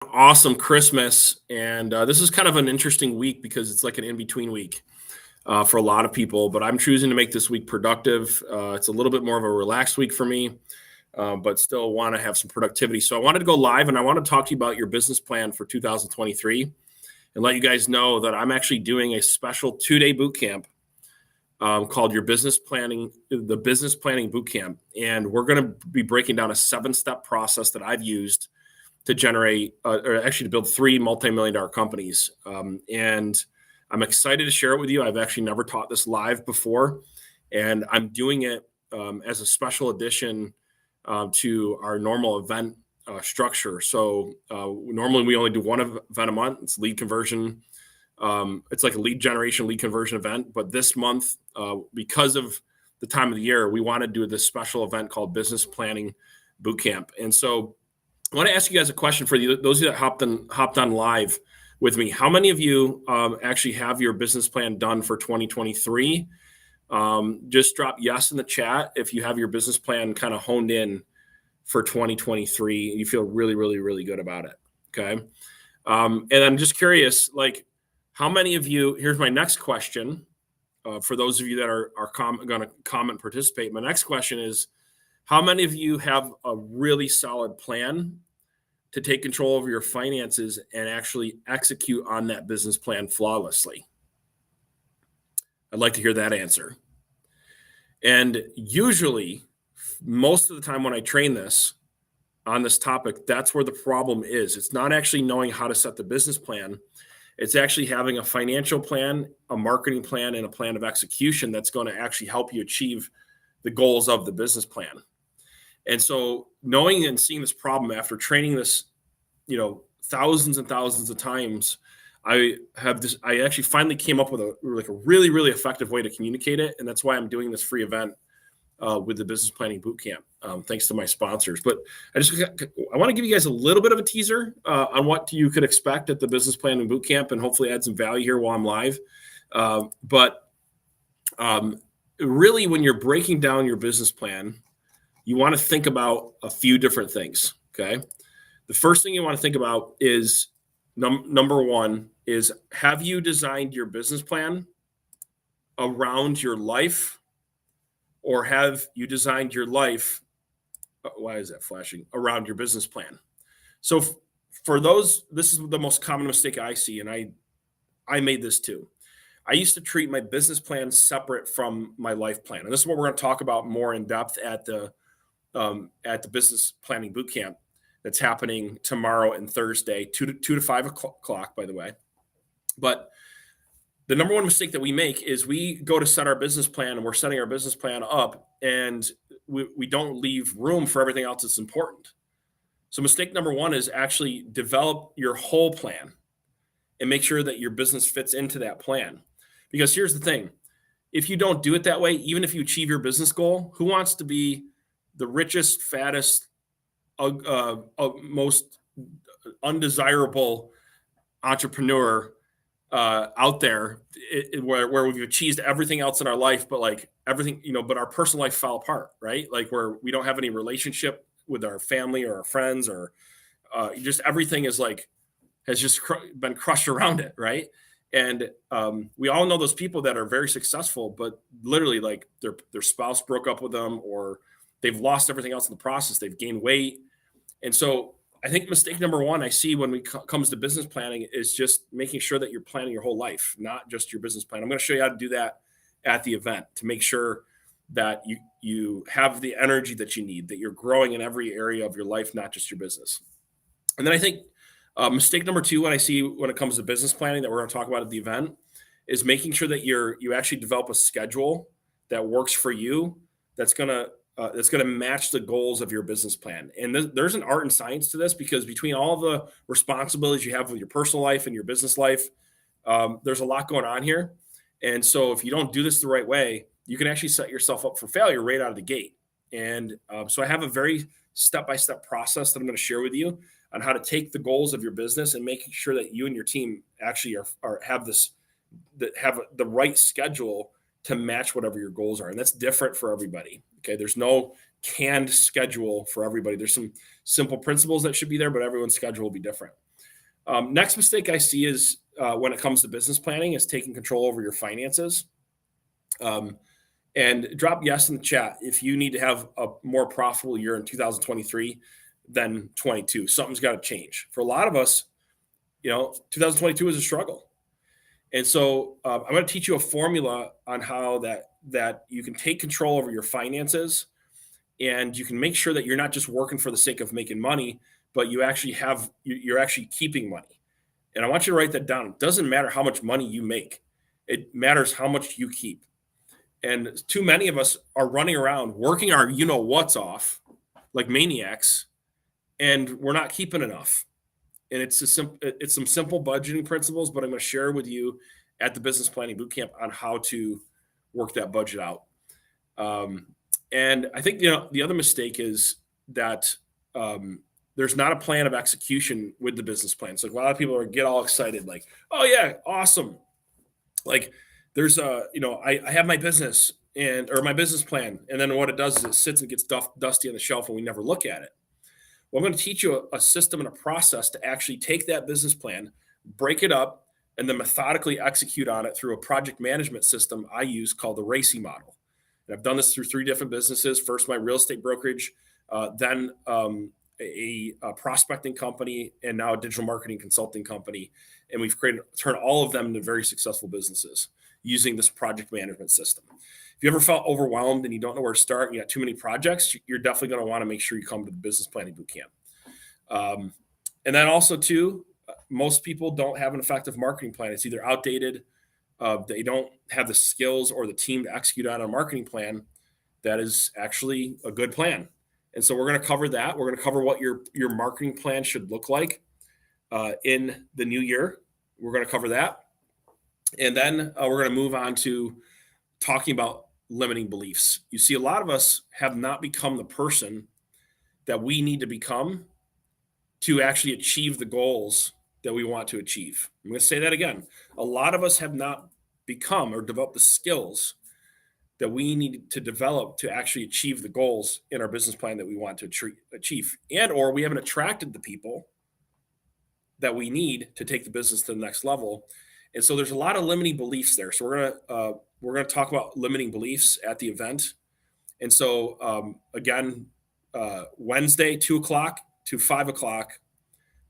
Awesome Christmas. And this is kind of an interesting week because it's like an in between week for a lot of people. But I'm choosing to make this week productive. It's a little bit more of a relaxed week for me, but still want to have some productivity. So I wanted to go live and I want to talk to you about your business plan for 2023 and let you guys know that I'm actually doing a special 2-day boot camp called the Business Planning Boot Camp. And we're going to be breaking down a 7-step process that I've used to generate, or actually to build 3 multi-million-dollar companies. And I'm excited to share it with you. I've actually never taught this live before, and I'm doing it as a special addition to our normal event structure. So normally we only do one event a month. It's lead conversion. It's like a lead generation, lead conversion event. But this month, because of the time of the year, we want to do this special event called Business Planning Boot Camp. And so I want to ask you guys a question for those of you that hopped on live with me. How many of you actually have your business plan done for 2023? Just drop yes in the chat if you have your business plan kind of honed in for 2023 and you feel really, really, really good about it. Okay. And I'm just curious, like, how many of you, here's my next question. For those of you that are going to comment, participate. My next question is, how many of you have a really solid plan to take control over your finances and actually execute on that business plan flawlessly? I'd like to hear that answer. And usually, most of the time when I train this on this topic, that's where the problem is. It's not actually knowing how to set the business plan. It's actually having a financial plan, a marketing plan, and a plan of execution that's going to actually help you achieve the goals of the business plan. And so knowing and seeing this problem after training this, thousands and thousands of times, I actually finally came up with a really, really effective way to communicate it. And that's why I'm doing this free event with the Business Planning Bootcamp, thanks to my sponsors. But I want to give you guys a little bit of a teaser on what you could expect at the Business Planning Bootcamp and hopefully add some value here while I'm live. But really, when you're breaking down your business plan, you want to think about a few different things, okay? The first thing you want to think about is number one is, have you designed your business plan around your life, or have you designed your life, why is that flashing, around your business plan? So for those, this is the most common mistake I see, and I made this too. I used to treat my business plan separate from my life plan. And this is what we're going to talk about more in depth at the Business Planning Bootcamp that's happening tomorrow and Thursday, 2 to 5 o'clock, by the way. But the number one mistake that we make is we go to set our business plan and we're setting our business plan up and we don't leave room for everything else that's important. So mistake number one is actually develop your whole plan and make sure that your business fits into that plan. Because here's the thing, if you don't do it that way, even if you achieve your business goal, who wants to be the richest, fattest, most undesirable entrepreneur out there, where we've achieved everything else in our life, but like everything, but our personal life fell apart, right? Like where we don't have any relationship with our family or our friends, or just everything is like, has just been crushed around it, right? And we all know those people that are very successful, but literally like their spouse broke up with them, or they've lost everything else in the process. They've gained weight. And so I think mistake number one I see when it comes to business planning is just making sure that you're planning your whole life, not just your business plan. I'm going to show you how to do that at the event to make sure that you have the energy that you need, that you're growing in every area of your life, not just your business. And then I think mistake number two, what I see when it comes to business planning that we're going to talk about at the event, is making sure that you actually develop a schedule that works for you, that's going to match the goals of your business plan. And there's an art and science to this, because between all the responsibilities you have with your personal life and your business life, there's a lot going on here. And so if you don't do this the right way, you can actually set yourself up for failure right out of the gate. And so I have a very step-by-step process that I'm going to share with you on how to take the goals of your business and making sure that you and your team actually have the right schedule to match whatever your goals are. And that's different for everybody. Okay. There's no canned schedule for everybody. There's some simple principles that should be there, but everyone's schedule will be different. Next mistake I see is when it comes to business planning is taking control over your finances. Um, and drop yes in the chat if you need to have a more profitable year in 2023 than 22. Something's got to change. For a lot of us, 2022 is a struggle. And so I'm going to teach you a formula on how that you can take control over your finances, and you can make sure that you're not just working for the sake of making money, but you're actually keeping money. And I want you to write that down. It doesn't matter how much money you make. It matters how much you keep. And too many of us are running around working our what's off like maniacs, and we're not keeping enough. And it's some simple budgeting principles, but I'm going to share with you at the business planning bootcamp on how to work that budget out. And I think the other mistake is that there's not a plan of execution with the business plan. So a lot of people get all excited, like, "Oh yeah, awesome!" Like there's I have my business or my business plan, and then what it does is it sits and gets dusty on the shelf, and we never look at it. Well, I'm going to teach you a system and a process to actually take that business plan, break it up, and then methodically execute on it through a project management system I use called the RACI model. And I've done this through 3 different businesses. First, my real estate brokerage, then a prospecting company, and now a digital marketing consulting company. And we've turned all of them into very successful businesses using this project management system. If you ever felt overwhelmed and you don't know where to start and you got too many projects, you're definitely going to want to make sure you come to the business planning bootcamp. And then also too, most people don't have an effective marketing plan. It's either outdated, they don't have the skills or the team to execute on a marketing plan that is actually a good plan. And so we're going to cover that. We're going to cover what your marketing plan should look like in the new year. We're going to cover that. And then we're going to move on to talking about limiting beliefs. You see, a lot of us have not become the person that we need to become to actually achieve the goals that we want to achieve. I'm going to say that again. A lot of us have not become or developed the skills that we need to develop to actually achieve the goals in our business plan that we want to achieve. And or we haven't attracted the people that we need to take the business to the next level. And so there's a lot of limiting beliefs there. So we're gonna talk about limiting beliefs at the event. And so again, Wednesday 2:00 to 5:00,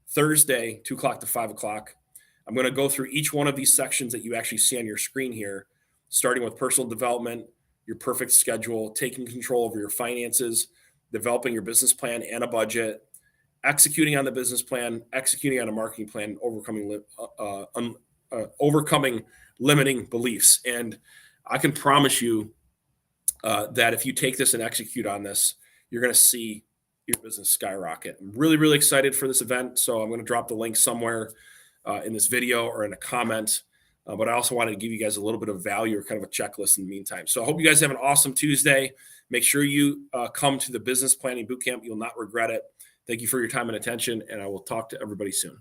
Thursday 2:00 to 5:00. I'm going to go through each one of these sections that you actually see on your screen here, starting with personal development, your perfect schedule, taking control over your finances, developing your business plan and a budget, executing on the business plan, executing on a marketing plan, overcoming limiting beliefs. And I can promise you that if you take this and execute on this, you're going to see your business skyrocket. I'm really, really excited for this event. So I'm going to drop the link somewhere in this video or in a comment. But I also wanted to give you guys a little bit of value or kind of a checklist in the meantime. So I hope you guys have an awesome Tuesday. Make sure you come to the business planning bootcamp. You'll not regret it. Thank you for your time and attention, and I will talk to everybody soon.